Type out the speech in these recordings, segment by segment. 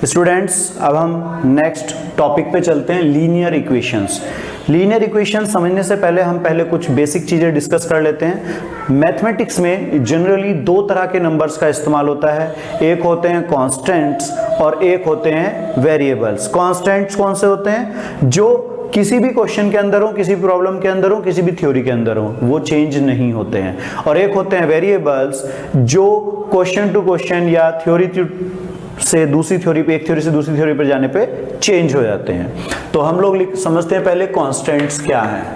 Students, अब हम next topic पे चलते हैं, लीनियर इक्वेशंस। लीनियर इक्वेशन समझने से पहले हम कुछ बेसिक चीजें डिस्कस कर लेते हैं। मैथमेटिक्स में जनरली दो तरह के नंबर्स का इस्तेमाल होता है, एक होते हैं कांस्टेंट्स और एक होते हैं वेरिएबल्स। कांस्टेंट्स कौन से होते हैं? जो किसी भी क्वेश्चन के अंदर हो, किसी भी प्रॉब्लम के अंदर हो, किसी भी थ्योरी के अंदर हो, वो चेंज नहीं होते हैं। और एक होते हैं वेरिएबल्स, जो क्वेश्चन टू क्वेश्चन या थ्योरी से दूसरी थ्योरी पे, एक थ्योरी से दूसरी थ्योरी पर जाने पे चेंज हो जाते हैं। तो हम लोग समझते हैं पहले कांस्टेंट्स क्या हैं।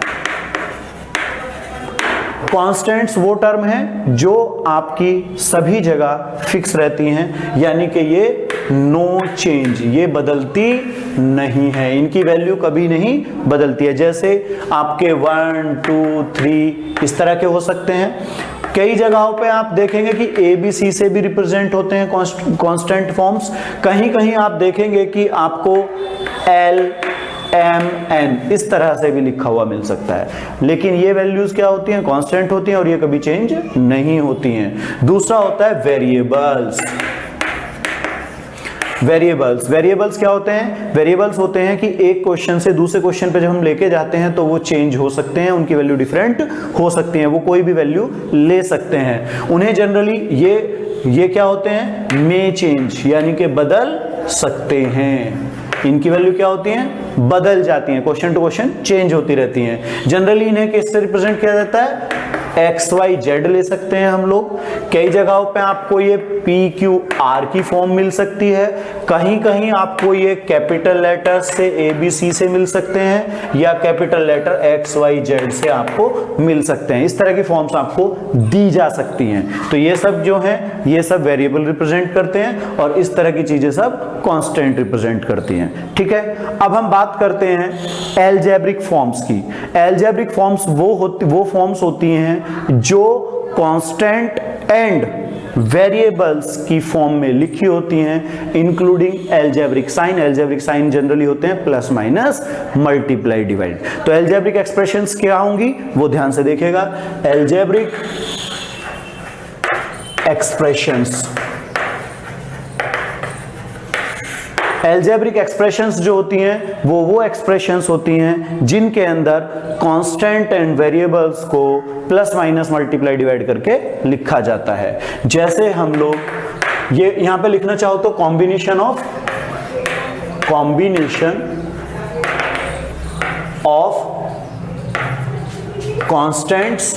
कांस्टेंट्स वो टर्म है जो आपकी सभी जगह फिक्स रहती हैं, यानी कि ये नो चेंज, ये बदलती नहीं है, इनकी वैल्यू कभी नहीं बदलती है। जैसे आपके 1 2 3 इस तरह के हो सकते हैं। कई जगहों पे आप देखेंगे कि ए बी सी से भी रिप्रेजेंट होते हैं कांस्टेंट फॉर्म्स। कहीं कहीं आप देखेंगे कि आपको एल एम एन इस तरह से भी लिखा हुआ मिल सकता है, लेकिन ये वैल्यूज क्या होती हैं? कांस्टेंट होती हैं और ये कभी चेंज नहीं होती हैं। दूसरा होता है वेरिएबल्स। वेरिएबल्स क्या होते हैं? वेरिएबल्स होते हैं कि एक क्वेश्चन से दूसरे क्वेश्चन पे जब हम लेके जाते हैं तो वो चेंज हो सकते हैं, उनकी वैल्यू डिफरेंट हो सकती है, वो कोई भी वैल्यू ले सकते हैं। उन्हें जनरली ये क्या होते हैं? मे चेंज, यानी कि बदल सकते हैं। इनकी वैल्यू क्या होती है? बदल जाती है, क्वेश्चन टू क्वेश्चन चेंज होती रहती हैं। जनरली इन्हें किससे रिप्रेजेंट किया जाता है? एक्स वाई जेड ले सकते हैं हम लोग। कई जगहों पे आपको ये पी क्यू आर की फॉर्म मिल सकती है, कहीं कहीं आपको ये कैपिटल लेटर से ए बी सी से मिल सकते हैं, या capital letter X Y Z से आपको मिल सकते हैं। इस तरह की फॉर्म्स आपको दी जा सकती हैं। तो ये सब जो है ये सब वेरिएबल रिप्रेजेंट करते हैं और इस तरह की चीजें सब कांस्टेंट रिप्रेजेंट करती हैं। ठीक है, अब हम बात करते हैं अलजेब्रिक फॉर्म्स की। अलजेब्रिक फॉर्म्स वो फॉर्म्स होती हैं जो कांस्टेंट एंड वेरिएबल्स की फॉर्म में लिखी होती हैं, including algebraic sign. Algebraic sign generally होते हैं प्लस माइनस मल्टीप्लाई डिवाइड। तो अलजेब्रिक एक्सप्रेशंस क्या होंगी वो ध्यान से देखिएगा। अलजेब्रिक एक्सप्रेशंस, अलजेब्रिक एक्सप्रेशंस जो होती हैं वो एक्सप्रेशंस होती हैं जिनके अंदर कांस्टेंट एंड वेरिएबल्स को प्लस माइनस मल्टीप्लाई डिवाइड करके लिखा जाता है। जैसे हम लोग ये यहां पे लिखना चाहो तो combination of constants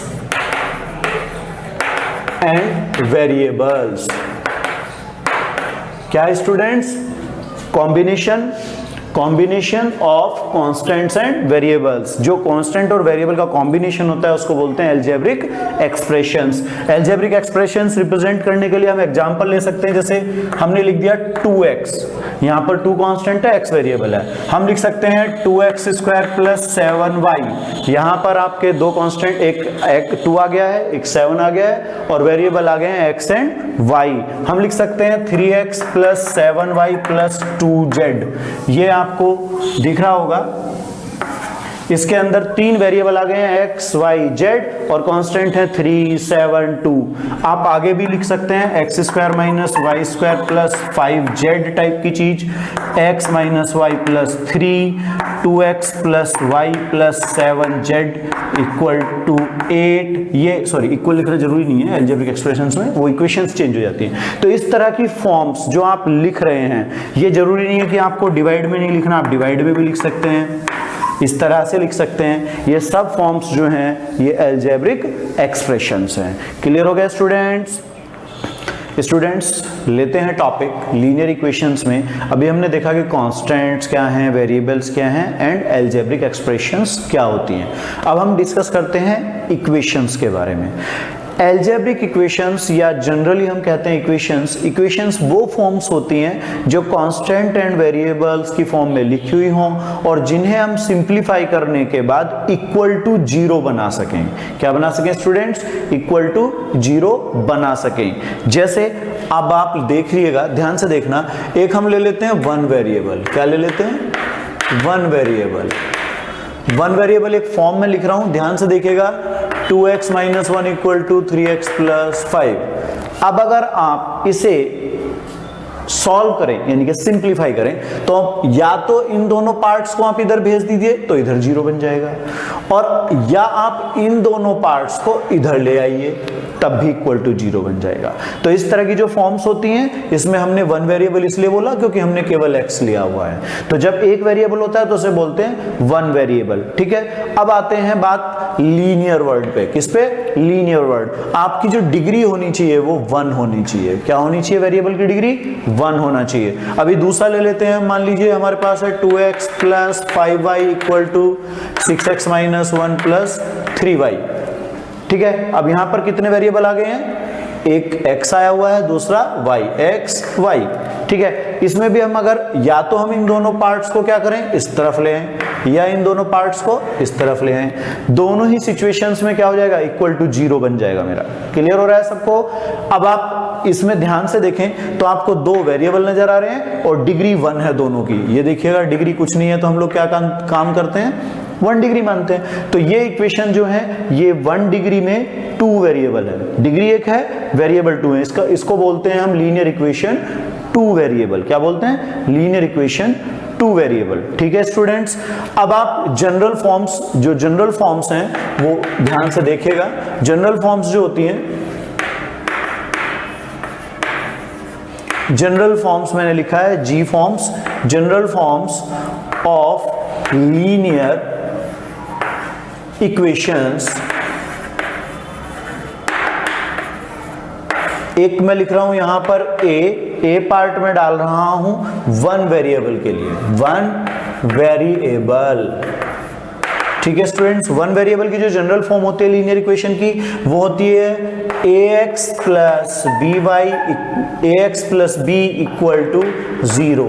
and variables. क्या है students? Combination of constants and variables. जो कांस्टेंट और वेरिएबल का कॉम्बिनेशन होता है उसको बोलते हैं algebraic expressions. Algebraic expressions represent करने के लिए हम एग्जांपल ले सकते हैं। जैसे हमने लिख दिया 2x, यहां पर 2 कांस्टेंट है, x वेरिएबल है। हम लिख सकते हैं 2x² + 7y। यहां पर आपके दो कांस्टेंट, एक 2 आ गया है, एक 7 आ गया है, और वेरिएबल आ गए हैं x एंड y। हम लिख सकते हैं 3x + 7y + 2z। ये आपको दिख रहा होगा, इसके अंदर 3 वेरिएबल आ गए हैं x y z और कांस्टेंट है 3 7 2। आप आगे भी लिख सकते हैं x² - y² + 5z टाइप की चीज, x - y + 3, 2x + y + 7z = 8। ये सॉरी इक्वल लिखना जरूरी नहीं है अलजेब्रिक एक्सप्रेशंस में, वो इक्वेशंस चेंज हो जाती हैं। तो इस तरह की फॉर्म्स जो आप लिख रहे हैं, ये जरूरी नहीं है कि आपको डिवाइड में नहीं लिखना, आप डिवाइड में भी लिख सकते हैं, इस तरह से लिख सकते हैं। ये सब फॉर्म्स जो हैं ये अलजेब्रिक एक्सप्रेशंस हैं। क्लियर हो गया स्टूडेंट्स? लेते हैं टॉपिक लीनियर इक्वेशंस में। अभी हमने देखा कि कांस्टेंट्स क्या हैं, वेरिएबल्स क्या हैं एंड अलजेब्रिक एक्सप्रेशंस क्या होती हैं। अब हम डिस्कस करते हैं इक्वेशंस के बारे में। अलजेब्रिक इक्वेशंस या जनरली हम कहते हैं इक्वेशंस वो फॉर्म्स होती हैं जो कांस्टेंट एंड वेरिएबल्स की फॉर्म में लिखी हुई हों और जिन्हें हम सिंप्लीफाई करने के बाद इक्वल टू 0 बना सकें। क्या बना सकें स्टूडेंट्स? इक्वल टू 0 बना सकें। जैसे अब आप देख लीजिएगा, ध्यान से देखना, एक हम ले लेते हैं 1 वेरिएबल। क्या ले लेते हैं? 1 वेरिएबल एक फॉर्म में लिख रहा हूं, ध्यान से देखिएगा, 2x - 1 = 3x + 5। अब अगर आप इसे सॉल्व करें यानी कि सिंप्लीफाई करें, तो या तो इन दोनों पार्ट्स को आप इधर भेज दीजिए तो इधर 0 बन जाएगा, और या आप इन दोनों पार्ट्स को इधर ले आइए तब भी इक्वल टू 0 बन जाएगा। तो इस तरह की जो फॉर्म्स होती हैं, इसमें हमने वन वेरिएबल इसलिए बोला क्योंकि हमने केवल x लिया हुआ है। तो जब एक वेरिएबल होता है तो उसे बोलते हैं वन वेरिएबल, ठीक है। अब आते हैं बात लीनियर वर्ड पे। किस पे? Linear word. आपकी जो डिग्री होनी चाहिए वो 1 होनी चाहिए। क्या होनी चाहिए? वेरिएबल की डिग्री 1 होना चाहिए। अभी दूसरा ले लेते हैं, मान लीजिए हमारे पास है 2x plus 5y equal to 6x minus 1 plus 3y, ठीक है। अब यहां पर कितने वेरिएबल आ गए हैं? एक x आया हुआ है, दूसरा y, x y, ठीक है। इसमें भी हम अगर या तो हम इन दोनों पार्ट्स को क्या करें, इस तरफ ले आए, या इन दोनों पार्ट्स को इस तरफ ले आए, दोनों ही सिचुएशंस में क्या हो जाएगा? इक्वल टू 0 बन जाएगा मेरा। क्लियर हो रहा है सबको? अब आप इसमें ध्यान से देखें तो आपको दो वेरिएबल नजर आ रहे हैं और डिग्री 1 है दोनों की। ये देखिएगा डिग्री कुछ नहीं है तो हम लोग क्या काम करते हैं? 1 डिग्री मानते हैं। तो ये इक्वेशन जो है ये 1 डिग्री में 2 वेरिएबल है, डिग्री 1 है, वेरिएबल 2 है। इसको बोलते हैं हम लीनियर इक्वेशन 2 वेरिएबल। क्या बोलते हैं? लीनियर इक्वेशन 2 वेरिएबल, ठीक है स्टूडेंट्स। अब आप जनरल फॉर्म्स, जो जनरल फॉर्म्स हैं वो ध्यान से देखिएगा। जनरल फॉर्म्स जो होती हैं, जनरल फॉर्म्स मैंने लिखा है जी forms, general forms of linear equations. एक मैं लिख रहा हूं यहां पर ए पार्ट में डाल रहा हूं 1 वेरिएबल के लिए, 1 वेरिएबल, ठीक है स्टूडेंट्स। 1 वेरिएबल की जो जनरल फॉर्म होती है लीनियर इक्वेशन की वो होती है ax plus B equal to 0।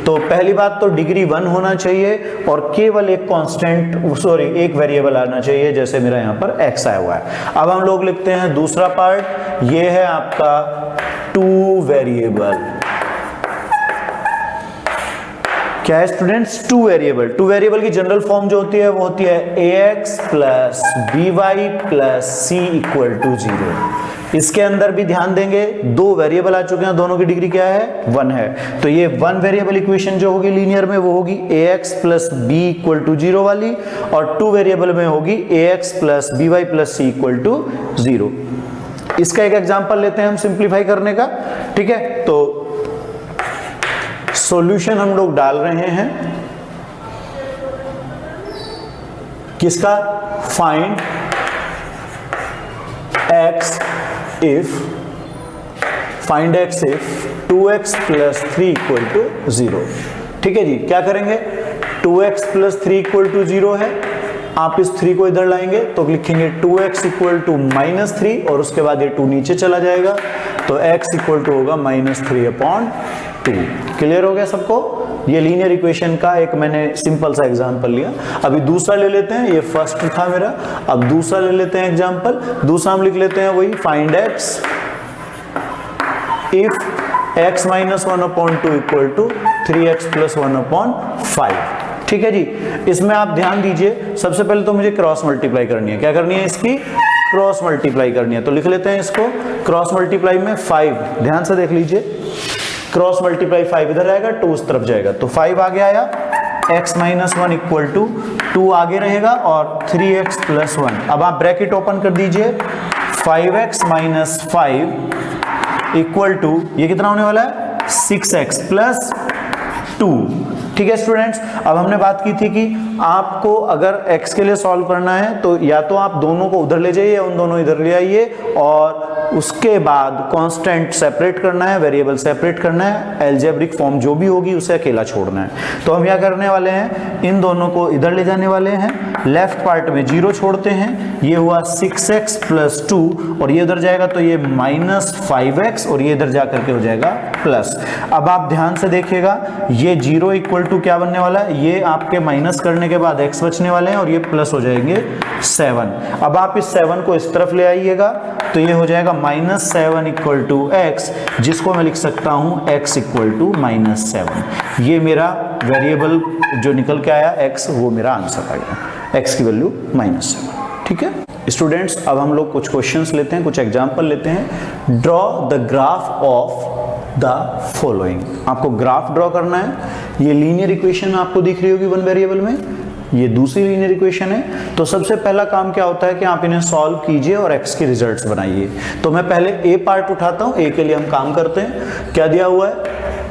तो पहली बात तो डिग्री 1 होना चाहिए और केवल एक कांस्टेंट एक वेरिएबल आना चाहिए, जैसे मेरा यहाँ पर x आया हुआ है। अब हम लोग लिखते हैं दूसरा पार्ट, ये है आपका 2 वेरिएबल। क्या है स्टूडेंट्स? 2 वेरिएबल। 2 वेरिएबल की जनरल फॉर्म जो होती है वो होती है ax plus by plus c equal to 0। इसके अंदर भी ध्यान देंगे 2 वेरिएबल आ चुके हैं, दोनों की डिग्री क्या है? 1 है। तो ये 1 वेरिएबल इक्वेशन जो होगी लीनियर में वो होगी ax plus b equal to 0 वाली, और 2 वेरिएबल में होगी ax plus by plus c equal to 0। इसका एक एग्जांपल लेते हैं हम सिंप्लीफाई करने का, ठीक है। तो सॉल्यूशन हम लोग डाल रहे हैं किसका? Find x if 2x plus 3 equal to 0, ठीक है जी। क्या करेंगे? 2x प्लस 3 इक्वल टू 0 है, आप इस 3 को इधर लाएंगे तो लिखेंगे 2x इक्वल टू माइनस 3 और उसके बाद ये 2 नीचे चला जाएगा तो x इक्वल टू होगा -3/2। क्लियर हो गया सबको? ये लीनियर इक्वेशन का एक मैंने सिंपल सा एग्जांपल लिया। अभी दूसरा ले लेते हैं, ये फर्स्ट था मेरा, अब दूसरा ले लेते हैं एग्जांपल। दूसरा हम लिख लेते हैं वही find x if x minus 1/2 equal to 3x plus 1/5, ठीक है जी। इसमें आप ध्यान दीजिए, सबसे पहले तो मुझे क्रॉस मल्टीप्लाई करनी है। क्या करनी है? इसकी क्रॉस मल्टीप्लाई करनी है। तो लिख लेते हैं इसको, क्रॉस मल्टीप्लाई में 5, ध्यान से देख लीजिए, क्रॉस मल्टीप्लाई 5 इधर आएगा, 2 उस तरफ जाएगा, तो 5 आगे आया, x माइनस 1 इक्वल टू 2 आगे रहेगा और 3x प्लस 1। अब आप ब्रैकेट ओपन कर दीजिए, 5x माइनस 5 इक्वल टू ये कितना होने वाला है? 6x प्लस 2, ठीक है स्टूडेंट्स। अब हमने बात की थी कि आपको अगर x के लिए सॉल्व करना है तो या तो आप दोनों को उधर ले जाइए या उन दोनों इधर ले आइए, और उसके बाद कांस्टेंट सेपरेट करना है, वेरिएबल सेपरेट करना है, अलजेब्रिक फॉर्म जो भी होगी उसे अकेला छोड़ना है। तो हम क्या करने वाले हैं? इन दोनों को इधर ले जाने वाले हैं, लेफ्ट पार्ट में 0 छोड़ते हैं, ये हुआ 6x प्लस 2 और ये इधर जाएगा तो ये -5x और ये इधर जाकर के हो जाएगा प्लस। अब आप ध्यान से देखिएगा, ये 0 इक्वल टू क्या बनने वाला है? ये आपके माइनस करने के बाद x बचने वाले हैं और ये प्लस हो जाएंगे 7। अब आप इस 7 को इस तरफ ले आइएगा तो ये हो जाएगा -7 इक्वल टू x, जिसको मैं लिख सकता हूं x इक्वल टू -7। ये मेरा वेरिएबल जो निकल के आया x, वो मेरा आंसर आ गया, x की वैल्यू -7, ठीक है स्टूडेंट्स। अब हम लोग कुछ क्वेश्चंस लेते हैं, कुछ एग्जांपल लेते हैं। Draw the graph of the following. आपको ग्राफ ड्रॉ करना है। ये लीनियर इक्वेशन आपको दिख रही होगी वन वेरिएबल में, ये दूसरी लीनियर इक्वेशन है। तो सबसे पहला काम क्या होता है कि आप इन्हें सॉल्व कीजिए और x के रिजल्ट्स बनाइए। तो मैं पहले a पार्ट उठाता हूं, a के लिए हम काम करते हैं। क्या दिया हुआ है?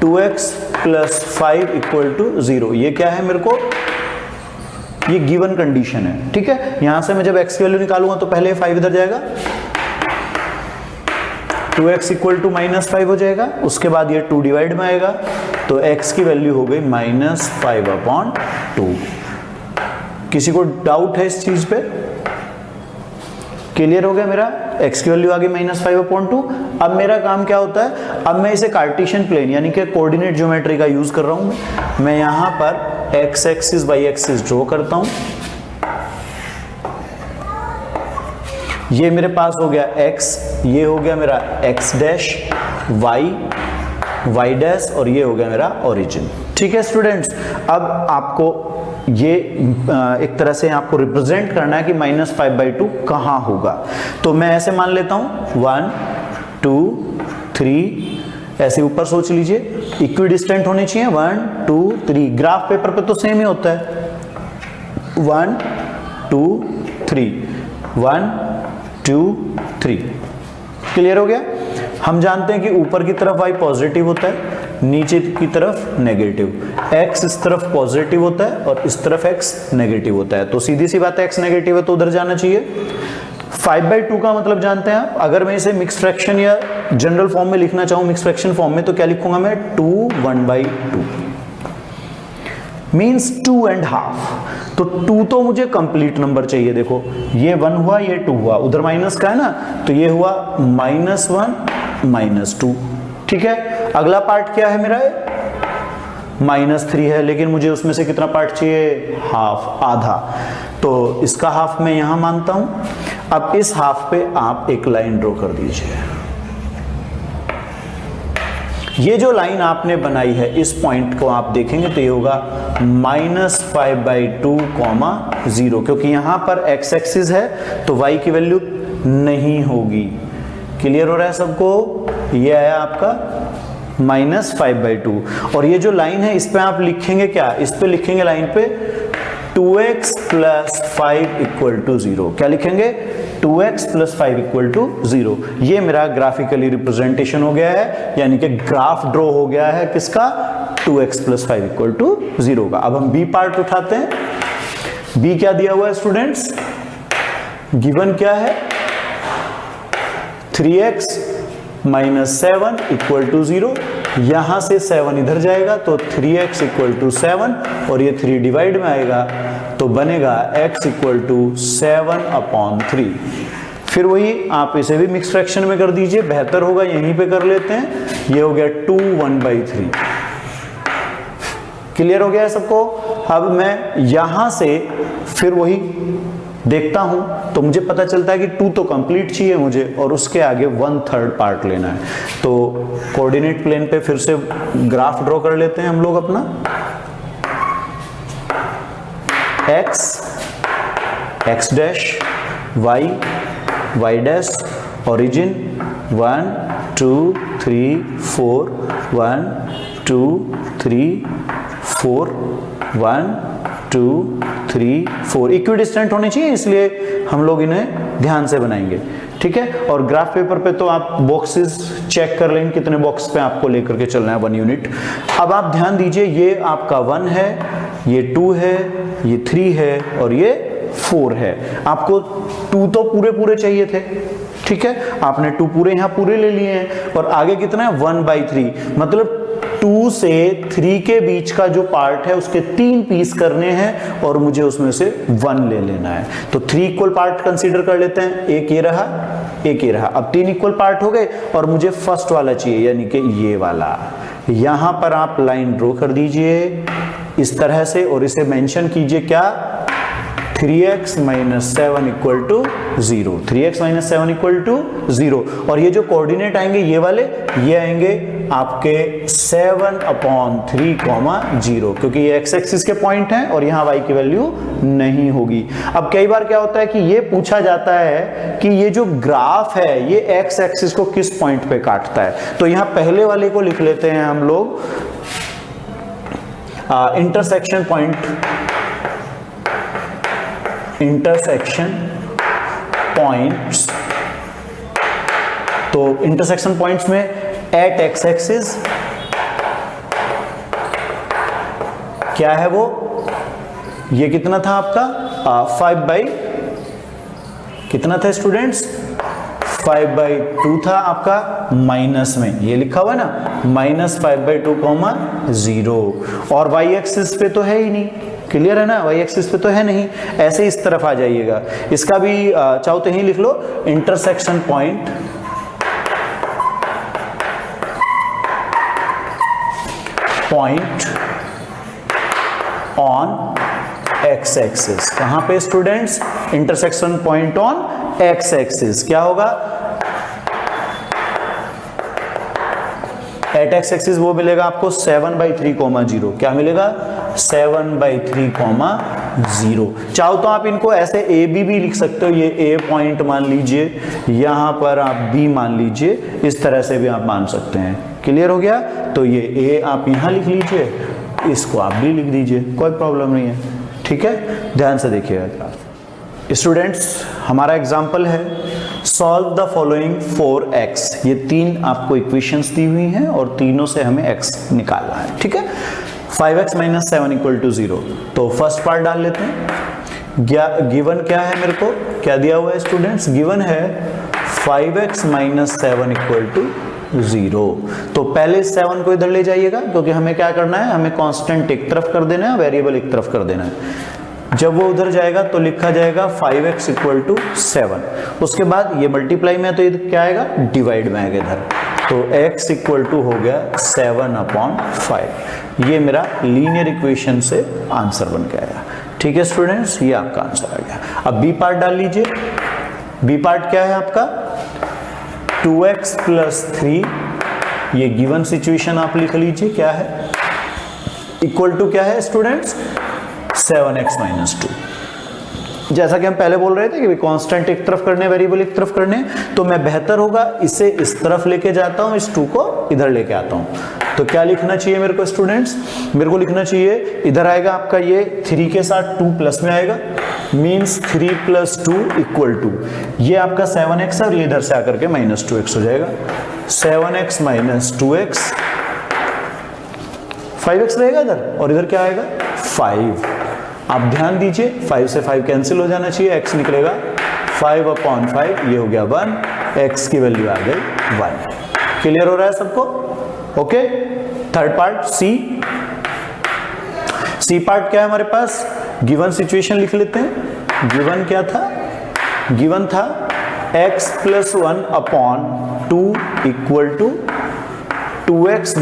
2x + 5 = 0। ये क्या है मेरे को? ये गिवन कंडीशन है, ठीक है। यहां से मैं जब x की वैल्यू निकालूंगा तो पहले 5 इधर जाएगा, 2x = -5 हो जाएगा। उसके बाद ये 2 डिवाइड में आएगा, तो x की वैल्यू हो गई -5/2। किसी को डाउट है इस चीज पे? क्लियर हो गया मेरा? x की वैल्यू आ गई -5/2। अब मेरा काम क्या होता है? अब मैं इसे कार्टेशियन प्लेन यानी कि कोऑर्डिनेट ज्योमेट्री का यूज कर रहा हूं। मैं यहां पर x axis y axis draw करता हूं। ये मेरे पास हो गया x, ये हो गया मेरा x डैश, y डैश, और ये हो गया मेरा ओरिजिन। ठीक है स्टूडेंट्स, अब आपको ये एक तरह से आपको रिप्रेजेंट करना है कि -5/2 कहां होगा। तो मैं ऐसे मान लेता हूं 1 2 3, ऐसे ऊपर सोच लीजिए, इक्विडिस्टेंट होने चाहिए 1 2 3। ग्राफ पेपर पे तो सेम ही होता है, 1 2 3 1 2 3। क्लियर हो गया? हम जानते हैं कि ऊपर की तरफ y पॉजिटिव होता है, नीचे की तरफ नेगेटिव। x इस तरफ पॉजिटिव होता है और इस तरफ x नेगेटिव होता है। तो सीधी सी बात है, x नेगेटिव है तो उधर जाना चाहिए। 5/2 का मतलब जानते हैं आप? अगर मैं इसे मिक्स फ्रैक्शन या जनरल फॉर्म में लिखना चाहूं, मिक्स फ्रैक्शन फॉर्म में, तो क्या लिखूंगा मैं? 2 1/2 मीन्स 2.5। तो 2 तो मुझे कंप्लीट नंबर चाहिए। देखो ये 1 हुआ, ये 2 हुआ, उधर माइनस का है ना, तो ये हुआ -1 -2। ठीक है, अगला पार्ट क्या है मेरा? -3 है, लेकिन मुझे उसमें से कितना पार्ट चाहिए? हाफ, आधा। तो इसका हाफ मैं यहां मानता हूं। अब इस हाफ पे आप एक लाइन ड्रॉ कर दीजिए। ये जो लाइन आपने बनाई है, इस पॉइंट को आप देखेंगे तो ये होगा -5/2, 0, क्योंकि यहां पर x एक्सिस है तो y की वैल्यू नहीं होगी। क्लियर हो रहा है सबको? ये आया आपका -5/2। और ये जो लाइन है इस पे आप लिखेंगे क्या? इस पे लिखेंगे लाइन पे 2x + 5 = 0। क्या लिखेंगे? 2x + 5 = 0। ये मेरा ग्राफिकली रिप्रेजेंटेशन हो गया है, यानी कि ग्राफ ड्रॉ हो गया है किसका? 2x + 5 = 0 का। अब हम b पार्ट उठाते हैं। b क्या दिया हुआ है स्टूडेंट्स? गिवन क्या है? 3x - 7 = 0। यहां से 7 इधर जाएगा तो 3x = 7, और ये 3 डिवाइड में आएगा तो बनेगा x = 7/3। फिर वही आप इसे भी मिक्स फ्रैक्शन में कर दीजिए, बेहतर होगा यहीं पे कर लेते हैं। ये हो गया 2 1/3। क्लियर हो गया है सबको? अब मैं यहां से फिर वही देखता हूं तो मुझे पता चलता है कि 2 तो कंप्लीट चाहिए मुझे, और उसके आगे 1/3 पार्ट लेना है। तो कोऑर्डिनेट प्लेन पे फिर से ग्राफ ड्रॉ कर लेते हैं हम लोग अपना। x dash, y dash, origin 1 2 3 4 1 2 3 4 1 2 3 4। Equidistant होने चाहिए, इसलिए हम लोग इन्हें ध्यान से बनाएंगे। ठीक है, और ग्राफ पेपर पे तो आप बॉक्सेस चेक कर लेंगे कितने बॉक्स पे आपको लेकर के चलना है 1 यूनिट। अब आप ध्यान दीजिए, ये आपका 1 है, ये 2 है, ये 3 है और ये 4 है। आपको 2 तो पूरे चाहिए थे। ठीक है, आपने 2 पूरे यहां पूरे ले लिए हैं, और आगे कितना है? 1/3। मतलब 2 से 3 के बीच का जो पार्ट है उसके 3 पीस करने हैं, और मुझे उसमें से 1 ले लेना है। तो 3 इक्वल पार्ट कंसीडर कर लेते हैं। एक ये रहा, एक ये रहा। अब 3 इक्वल पार्ट हो गए, और मुझे फर्स्ट वाला चाहिए, यानी कि ये वाला। यहां पर आप लाइन ड्रॉ कर दीजिए इस तरह से, और इसे मेंशन कीजिए क्या? 3x - 7 = 0। 3x - 7 = 0। और ये जो कोऑर्डिनेट आएंगे ये वाले, ये आएंगे आपके 7/3, क्योंकि ये x एक्सिस के पॉइंट हैं और यहाँ y की वैल्यू नहीं होगी। अब कई बार क्या होता है कि ये पूछा जाता है कि ये जो ग्राफ है ये x एक्सिस को किस पॉइंट पे काटता है, तो यहाँ पहले वाले को लिख लेते हैं हम लोग इंटरसेक्शन पॉइंट, पॉइंट्स। तो इंटरसेक्शन पॉइंट्स में एट एक्स एक्सिस क्या है वो, ये कितना था आपका 5 कितना था स्टूडेंट्स, 5/2 था आपका माइनस में, ये लिखा हुआ है ना -5/2, 0, और y एक्सिस पे तो है ही नहीं, क्लियर है ना, y एक्सिस पे तो है नहीं, ऐसे इस तरफ आ जाइएगा। इसका भी चाहो तो ही लिख लो, intersection point on x axis. कहां पे students, intersection point on x axis. क्या होगा एट x एक्सिस, वो मिलेगा आपको 7/3, 0। क्या मिलेगा 7/3, 0। चाहो तो आप इनको ऐसे ए बी भी लिख सकते हो, ये ए पॉइंट मान लीजिए, यहां पर आप बी मान लीजिए, इस तरह से भी आप मान सकते हैं। क्लियर हो गया, तो ये ए आप यहां लिख लीजिए, इसको आप भी लिख दीजिए, कोई प्रॉब्लम नहीं है, ठीक है। ध्यान से देखिएगा स्टूडेंट्स, हमारा एग्जाम्पल है सॉल्व द फॉलोइंग 4x। ये 3 आपको इक्वेशंस दी हुई हैं और तीनों से हमें x निकालना है, ठीक है। 5x - 7 = 0। तो फर्स्ट पार्ट डाल लेते हैं। गिवन क्या है, मेरे को क्या दिया हुआ है स्टूडेंट्स, गिवन है 5x - 7 = 0। तो पहले 7 को इधर ले जाइएगा, क्योंकि हमें क्या करना है, हमें कांस्टेंट एक तरफ कर देना है, वेरिएबल एक तरफ कर देना है। जब वो उधर जाएगा तो लिखा जाएगा 5x = 7। उसके बाद ये मल्टीप्लाई में है तो ये क्या आएगा, डिवाइड में आएगा इधर, तो x = हो गया 7/5। ये मेरा लीनियर इक्वेशन से आंसर बन के आया, ठीक है स्टूडेंट्स, ये आपका आंसर आ गया। अब बी पार्ट डाल लीजिए। बी पार्ट क्या है आपका, 2x + 3, ये गिवन सिचुएशन आप लिख लीजिए, क्या है, इक्वल टू क्या है स्टूडेंट्स, 7x - 2। जैसा कि हम पहले बोल रहे थे कि कांस्टेंट एक तरफ करने, वेरिएबल एक तरफ करने, तो मैं बेहतर होगा इसे इस तरफ लेके जाता हूं, इस 2 को इधर लेके आता हूं। तो क्या लिखना चाहिए मेरे को स्टूडेंट्स, मेरे को लिखना चाहिए, इधर आएगा आपका ये 3 के साथ 2 प्लस में आएगा, मीन्स 3 + 2 = 2। ये आपका 7x है और ये इधर से आकर के -2x हो जाएगा। 7x - 2x, 5x रहेगा इधर, और इधर क्या आएगा 5। आप ध्यान दीजिए, 5 से 5 कैंसिल हो जाना चाहिए, x निकलेगा 5/5, ये हो गया 1, x की वैल्यू आ गई 1। क्लियर हो रहा है सबको, okay. Third part C part क्या है हमारे पास, गिवन सिचुएशन लिख लेते हैं। गिवन क्या था, गिवन था x + 1/2 = 2x -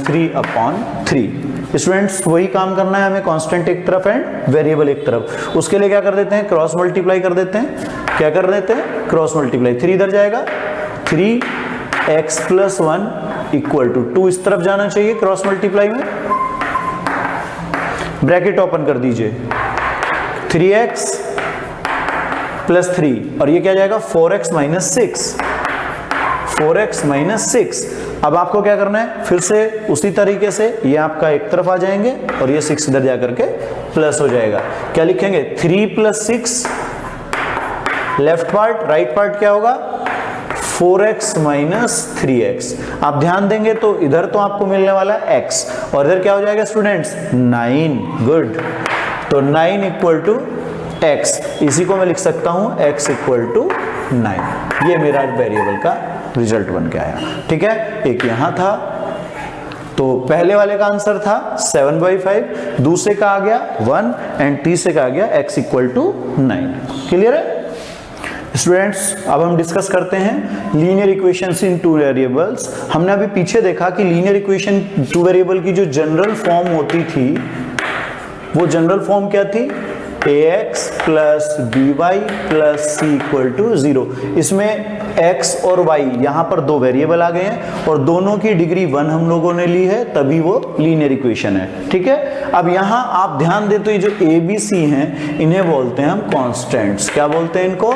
3/3। स्टूडेंट्स वही काम करना है हमें, कांस्टेंट एक तरफ एंड वेरिएबल एक तरफ। उसके लिए क्या कर देते हैं, क्रॉस मल्टीप्लाई कर देते हैं। क्या कर देते हैं, क्रॉस मल्टीप्लाई। 3 इधर जाएगा, 3x + 1 = 2 इस तरफ जाना चाहिए क्रॉस मल्टीप्लाई में। ब्रैकेट ओपन कर दीजिए, 3x + 3, और ये क्या जाएगा 4x - 6, 4x - 6। अब आपको क्या करना है, फिर से उसी तरीके से ये आपका एक तरफ आ जाएंगे और ये 6 इधर जाकर के प्लस हो जाएगा। क्या लिखेंगे, 3 + 6, लेफ्ट पार्ट, राइट पार्ट क्या होगा 4x - 3x। आप ध्यान देंगे तो इधर तो आपको मिलने वाला है x, और इधर क्या हो जाएगा स्टूडेंट्स 9। गुड, तो 9 = x, इसी को मैं लिख सकता हूं x = 9। ये मेरा वेरिएबल का रिजल्ट बन के आया, ठीक है। एक यहां था, तो पहले वाले का आंसर था 7/5, दूसरे का आ गया 1 एंड तीसरे का आ गया x = 9। क्लियर है स्टूडेंट्स। अब हम डिस्कस करते हैं लीनियर इक्वेशंस इन 2 वेरिएबल्स। हमने अभी पीछे देखा कि लीनियर इक्वेशन 2 वेरिएबल की जो जनरल फॉर्म होती थी, वो जनरल फॉर्म क्या थी, ax plus by plus c equal to 0। इसमें x और y यहाँ पर दो वेरिएबल आ गए हैं और दोनों की डिग्री 1 हम लोगों ने ली है, तभी वो लीनियर इक्वेशन है। ठीक है, अब यहाँ आप ध्यान दें तो ये जो a b c हैं इन्हें बोलते हैं हम कांस्टेंट्स। क्या बोलते हैं इनको?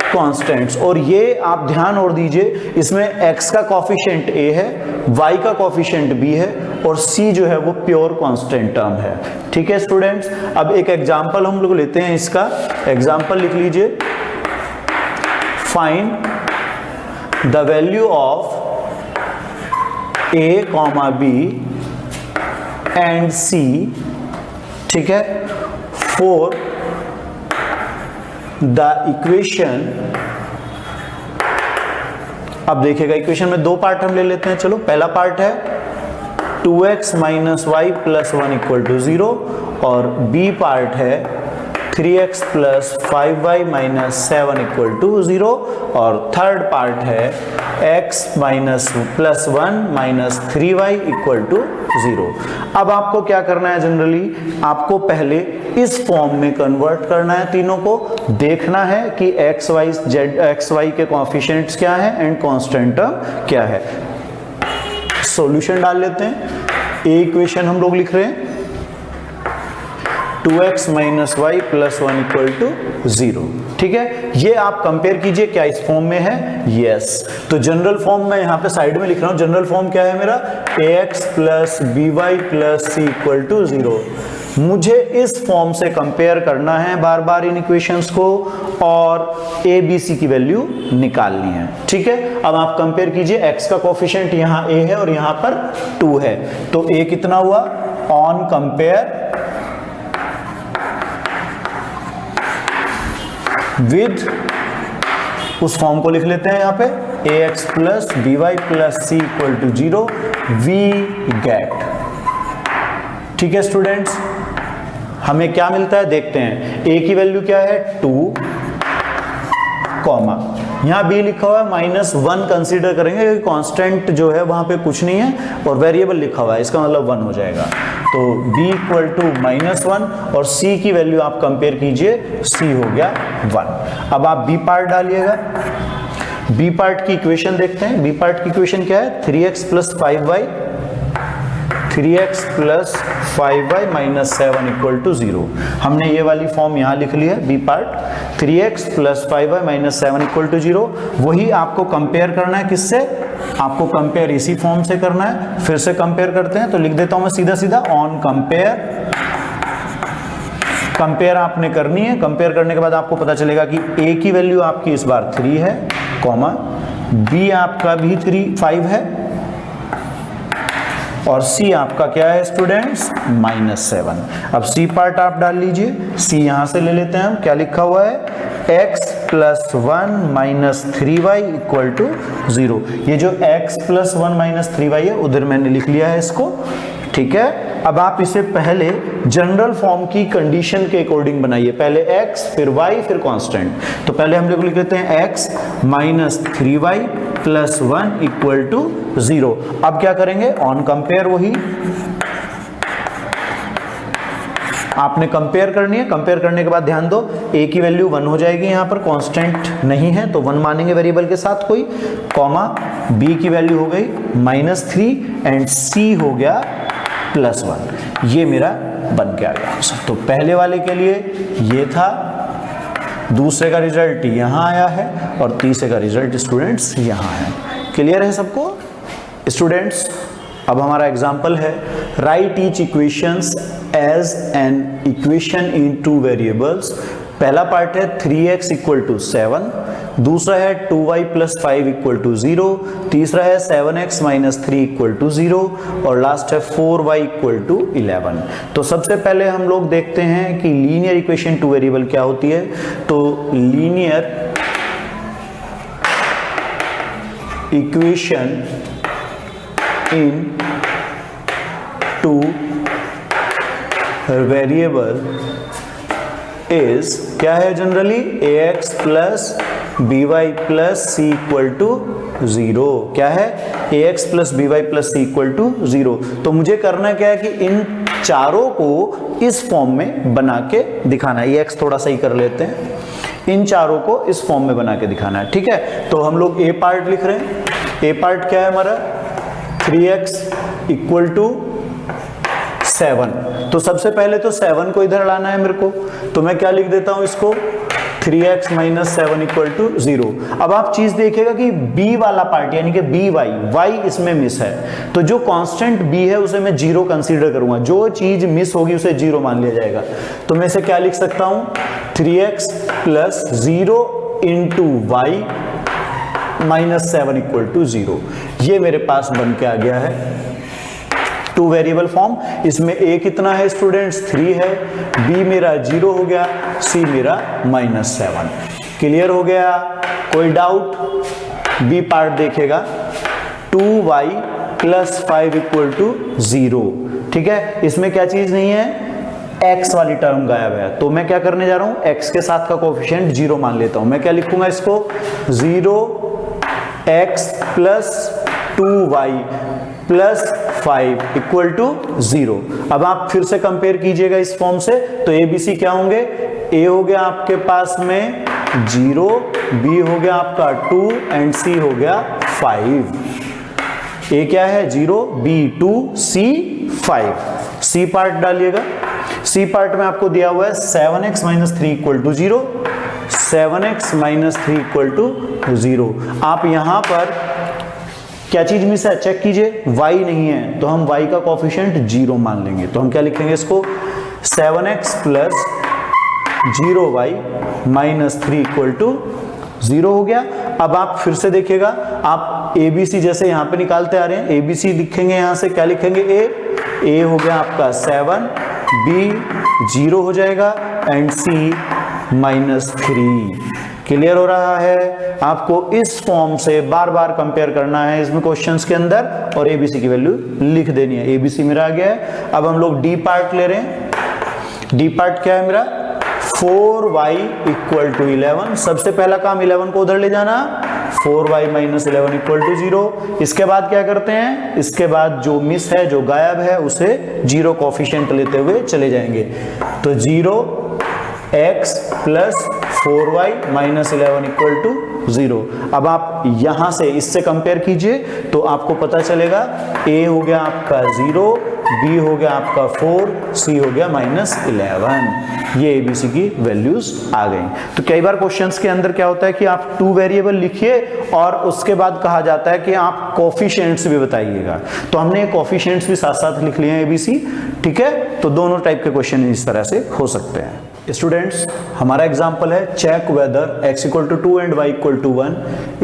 कांस्टेंट्स। और ये आप ध्यान और दीजिए, इसमें x का कोफिशिएंट a है, y का कोफिशिएंट b है और c जो है वो प्योर कांस्टेंट टर्म है। ठीक है स्टूडेंट्स, अब एक एग्जांपल हम लोग लेते हैं। इसका एग्जांपल लिख लीजिए, find the value of a, b and c, ठीक है, फॉर द इक्वेशन। अब देखिएगा इक्वेशन में दो पार्ट हम ले लेते हैं। चलो, पहला पार्ट है 2x minus Y plus 1 equal to 0 और बी पार्ट है 3x plus 5y minus 7 equal to 0 और थर्ड पार्ट है x minus plus 1 minus 3y equal to 0। अब आपको क्या करना है? जनरली आपको पहले इस फॉर्म में कन्वर्ट करना है, तीनों को देखना है कि एक्स वाई के कोएफिशिएंट्स क्या है एंड कांस्टेंट टर्म क्या है। सॉल्यूशन डाल लेते हैं। ए इक्वेशन हम लोग लिख रहे हैं 2x minus Y plus 1 equal to 0। ठीक है, ये आप कंपेयर कीजिए, क्या इस फॉर्म में है? यस। तो जनरल फॉर्म मैं यहाँ पे साइड में लिख रहा हूँ। जनरल फॉर्म क्या है मेरा? ax plus by plus c equal to 0। मुझे इस फॉर्म से कंपेयर करना है बार बार इन इक्वेशंस को और a b c की वैल्यू निकालनी है। ठीक है, अब आप कंपेयर कीजिए, x का कोफिशिएंट यहाँ a है और यहाँ पर 2 है, तो a कितना हुआ? ऑन कंपेयर विद, उस फॉर्म को लिख लेते हैं यहाँ पे, ax plus by plus c equal to 0 we get. ठीक है स्टूडेंट्स, हमें क्या मिलता है देखते हैं। a की वैल्यू क्या है? 2, कॉमा यहाँ b लिखा हुआ है माइनस 1 कंसीडर करेंगे क्योंकि कांस्टेंट जो है वहां पे कुछ नहीं है और वेरिएबल लिखा हुआ है, इसका मतलब 1 हो जाएगा। तो b इक्वल टू माइनस 1 और c की वैल्यू आप कंपेयर कीजिए, c हो गया 1। अब आप b पार्ट डालिएगा। b पार्ट की इक्वेशन देखते हैं। b पार्ट की इक्वेशन क्या है? 3x plus 5y, 3x plus 5y minus 7 equal to 0। हमने ये वाली फॉर्म यहाँ लिख ली है, B part 3x plus 5y minus 7 equal to 0। वही आपको कंपेयर करना है, किससे? आपको कंपेयर इसी फॉर्म से करना है। फिर से कंपेयर करते हैं, तो लिख देता हूं मैं सीधा सीधा, ऑन कंपेयर। कंपेयर आपने करनी है। कंपेयर करने के बाद आपको पता चलेगा कि a की वैल्यू आपकी इस बार 3 है, कॉमा b आपका भी 5 है और c आपका क्या है स्टूडेंट्स? माइनस 7। अब c पार्ट आप डाल लीजिए। c यहां से ले लेते हैं हम। क्या लिखा हुआ है? x plus 1 minus 3y equal to 0। ये जो x प्लस 1 माइनस 3y है उधर मैंने लिख लिया है इसको। ठीक है, अब आप इसे पहले जनरल फॉर्म की कंडीशन के अकॉर्डिंग बनाइए। पहले x फिर y फिर कांस्टेंट। तो पहले हम लोग लिख लेते हैं x minus 3y plus 1 equal to 0। अब क्या करेंगे? ऑन कंपेयर, वही आपने कंपेयर करनी है। कंपेयर करने के बाद ध्यान दो, a की वैल्यू 1 हो जाएगी, यहाँ पर कांस्टेंट नहीं है तो 1 मानेंगे वेरिएबल के साथ कोई, कॉमा b की वैल्यू हो गई माइनस 3 एंड c हो गया प्लस 1। ये मेरा बन के आ गया आंसर। तो पहले वाले के लिए ये था, दूसरे का रिजल्ट यहाँ आया है और तीसरे का रिजल्ट स्टूडेंट्स यहाँ है। क्लियर है सबको स्टूडेंट्स? अब हमारा एग्जाम्पल है, right each equations as an equation in 2 variables. पहला पार्ट है 3x इक्वल टू 7, दूसरा है 2y प्लस 5 इक्वल टू 0, तीसरा है 7x माइनस 3 इक्वल टू 0 और लास्ट है 4y इक्वल टू 11। तो सबसे पहले हम लोग देखते हैं कि लीनियर इक्वेशन 2 वेरिएबल क्या होती है। तो linear equation in 2 variable is क्या है? Generally ax plus B Y plus C equal to 0। क्या है? ax plus B Y plus C equal to 0। तो मुझे करना क्या है कि इन चारों को इस फॉर्म में बना के दिखाना है। ax थोड़ा सा ही कर लेते हैं, इन चारों को इस फॉर्म में बना के दिखाना है। ठीक है, तो हम लोग a पार्ट लिख रहे हैं। a पार्ट क्या है हमारा? 3x equal to 7। तो सबसे पहले तो 7 को इधर लाना है मेरे को, तो मैं क्या लिख देता हूं इसको? 3x minus 7 equal to 0। अब आप चीज देखिएगा कि b वाला पार्ट यानी कि बी वाई, y इसमें मिस है, तो जो कांस्टेंट b है उसे मैं 0 कंसीडर करूंगा। जो चीज मिस होगी उसे 0 मान लिया जाएगा। तो मैं इसे क्या लिख सकता हूं? 3x plus 0 into Y minus 7 equal to 0। ये मेरे पास बन के आ गया है टू वेरिएबल फॉर्म। इसमें a कितना है स्टूडेंट्स? 3 है, b मेरा 0 हो गया, c मेरा माइनस 7। क्लियर हो गया? कोई डाउट? b पार्ट देखेगा 2y प्लस 5 इक्वल टू 0। ठीक है, इसमें क्या चीज नहीं है? x वाली टर्म गायब है। तो मैं क्या करने जा रहा हूं? x के साथ का कोफिशिएंट 0 मान लेता हूं। मैं क्या लिखूंगा इसको? 0x plus 2y plus 5 equal to 0। अब आप फिर से कंपेयर कीजिएगा इस फॉर्म से, तो ए बी सी क्या होंगे? a हो गया आपके पास में 0, b हो गया आपका 2 एंड c हो गया 5। a क्या है? 0, b 2, c 5। c पार्ट डालिएगा। c पार्ट में आपको दिया हुआ है 7x minus 3 equal to 0, 7x minus 3 equal to 0। आप यहां पर क्या चीज मिस है? चेक कीजिए, y नहीं है, तो हम y का कोफिशिएंट 0 मान लेंगे। तो हम क्या लिखेंगे इसको? 7x plus 0y minus 3 equal to 0 हो गया। अब आप फिर से देखिएगा, आप ABC जैसे यहां पे निकालते आ रहे हैं, ABC लिखेंगे, यहां से क्या लिखेंगे? a हो गया आपका 7, b 0 हो जाएगा एंड c माइनस 3। क्लियर हो रहा है? आपको इस फॉर्म से बार बार कंपेयर करना है इसमें क्वेश्चंस के अंदर और एबीसी की वैल्यू लिख देनी है। एबीसी मेरा आ गया है। अब हम लोग डी पार्ट ले रहे हैं। डी पार्ट क्या है मेरा? 4y equal to 11। सबसे पहला काम 11 को उधर ले जाना, 4y माइनस 11 इक्वल टू 0। इसके बाद क्या करते हैं? इसके बाद जो मिस है, जो गायब है, उसे 0 कोफिशिएंट लेते हुए चले जाएंगे। तो 0x plus 4y minus 11 equal to 0। अब आप यहां से इससे कंपेयर कीजिए तो आपको पता चलेगा a हो गया आपका 0, b हो गया आपका 4, c हो गया माइनस 11। ये एबीसी की वैल्यूज आ गई। तो कई बार क्वेश्चंस के अंदर क्या होता है कि आप 2 वेरिएबल लिखिए और उसके बाद कहा जाता है कि आप कोफिशिएंट्स भी बताइएगा। तो हमने कोफिशिएंट्स भी साथ साथ लिख लिए हैं एबीसी। ठीक है, तो दोनों टाइप के क्वेश्चन इस तरह से हो सकते हैं। स्टूडेंट्स, हमारा एग्जांपल है check whether x equal to 2 and y equal to 1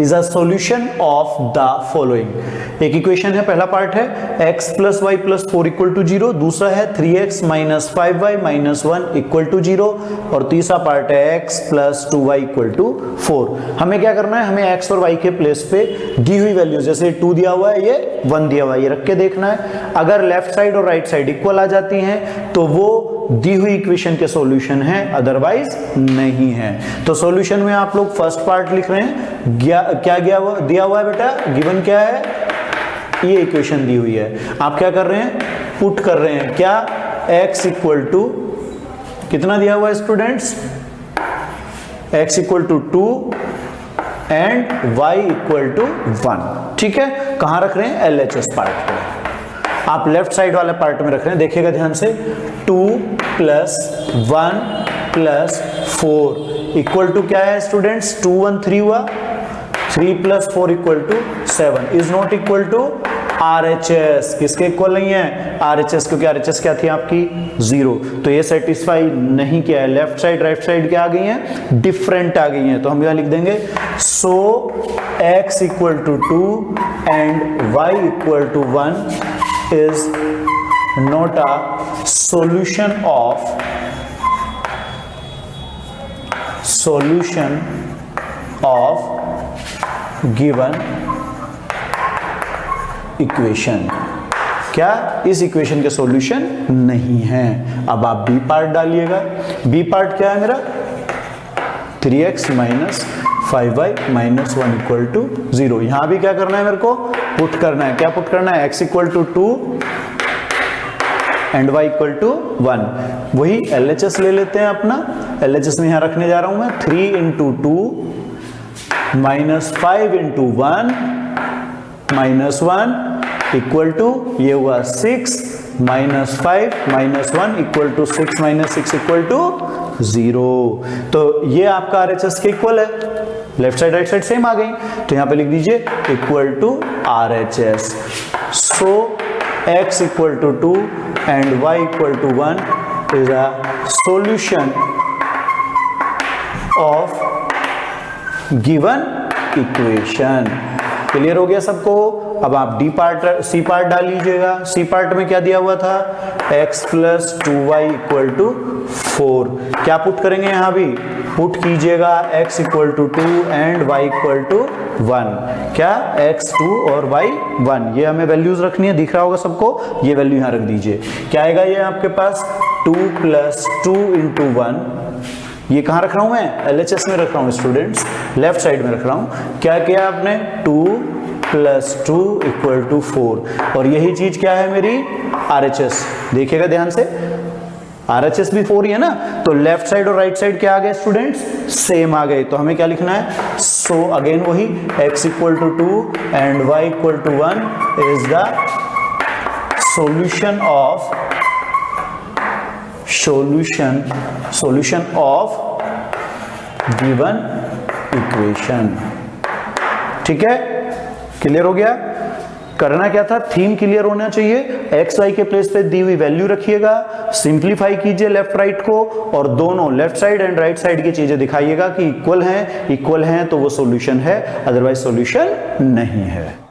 is a solution of the following. एक इक्वेशन है, पहला पार्ट है x plus Y plus 4 equal to 0, दूसरा है 3x minus 5y minus 1 equal to 0 और तीसरा पार्ट है x plus 2y equal to 4। हमें क्या करना है? हमें x और y के प्लेस पे दी हुई वैल्यू, जैसे 2 दिया हुआ है, ये 1 दिया हुआ है, ये रख के देखना है। अगर लेफ्ट साइड और राइट साइड इक्वल आ जाती हैं तो वो दी हुई इक्वेशन के सॉल्यूशन है, अदरवाइज नहीं है। तो सॉल्यूशन में आप लोग फर्स्ट पार्ट लिख रहे हैं, क्या दिया हुआ है बेटा? गिवन क्या है? ये इक्वेशन दी हुई है। आप क्या कर रहे हैं? पुट कर रहे हैं क्या? x इक्वल टू कितना दिया हुआ है students? x equal to 2 and y equal to 1। ठीक है, कहां रख रहे हैं? LHS पार्ट पे। आप लेफ्ट साइड वाले पार्ट में रख रहे हैं, देखिएगा ध्यान से। 2 प्लस 1 प्लस 4 इक्वल टू क्या है स्टूडेंट्स? 2 1 3 हुआ, 3 plus 4 equal to 7 is not equal to RHS। किसके इक्वल नहीं है? RHS, क्योंकि RHS क्या थी आपकी? 0। तो ये सेटिस्फाई नहीं किया है। लेफ्ट साइड राइट साइड क्या आ गई है? डिफरेंट आ गई है। तो हम यहां लिख देंगे so x equal to 2 and y equal to 1 is not a solution of given equation। क्या इस इक्वेशन के सॉल्यूशन नहीं है? अब आप बी पार्ट डालिएगा। बी पार्ट क्या है मेरा? 3x minus 5y minus 1 equal to 0। यहां भी क्या करना है मेरे को, पुट करना है। क्या पुट करना है, x equal to 2 and y equal to 1। वही LHS ले लेते हैं अपना। LHS में यहां रखने जा रहा हूं मैं 3 into 2 minus 5 into 1 minus 1 equal to, ये हुआ 6 minus 5 minus 1 equal to 6 minus 6 equal to 0। तो ये आपका RHS के इक्वल है। Left side right side same आ गई, तो यहां पे लिख दीजिए equal to RHS। So x equal to 2 and y equal to 1 is a solution of given equation। Clear हो गया सबको। अब आप डी पार्ट सी पार्ट डाल लीजिएगा। सी पार्ट में क्या दिया हुआ था, x plus 2y equal to 4। क्या पुट करेंगे, यहां भी पुट कीजिएगा x equal to 2 and y equal to 1। क्या, x 2 और y 1, ये हमें वैल्यूज रखनी है, दिख रहा होगा सबको। ये वैल्यू यहां रख दीजिए। क्या आएगा ये आपके पास 2 प्लस 2 इंटू 1। ये कहां रख रहा हूं मैं, LHS में रख रहा हूं स्टूडेंट्स, लेफ्ट साइड में रख रहा हूं। क्या किया आपने, 2 प्लस 2 इक्वल टू 4। और यही चीज क्या है मेरी RHS, देखिएगा ध्यान से। RHS भी 4 ही है ना, तो लेफ्ट साइड और राइट साइड क्या आ गए स्टूडेंट्स, सेम आ गए। तो हमें क्या लिखना है, सो अगेन वही x equal to 2 and y equal to 1 is the solution of given equation। ठीक है, क्लियर हो गया। करना क्या था, थीम क्लियर होना चाहिए। एक्स वाई के प्लेस पे दी हुई वैल्यू रखिएगा, सिंप्लीफाई कीजिए लेफ्ट राइट को, और दोनों left side and right side की चीजें दिखाइएगा कि इक्वल हैं तो वो सॉल्यूशन है, अदरवाइज सॉल्यूशन नहीं है।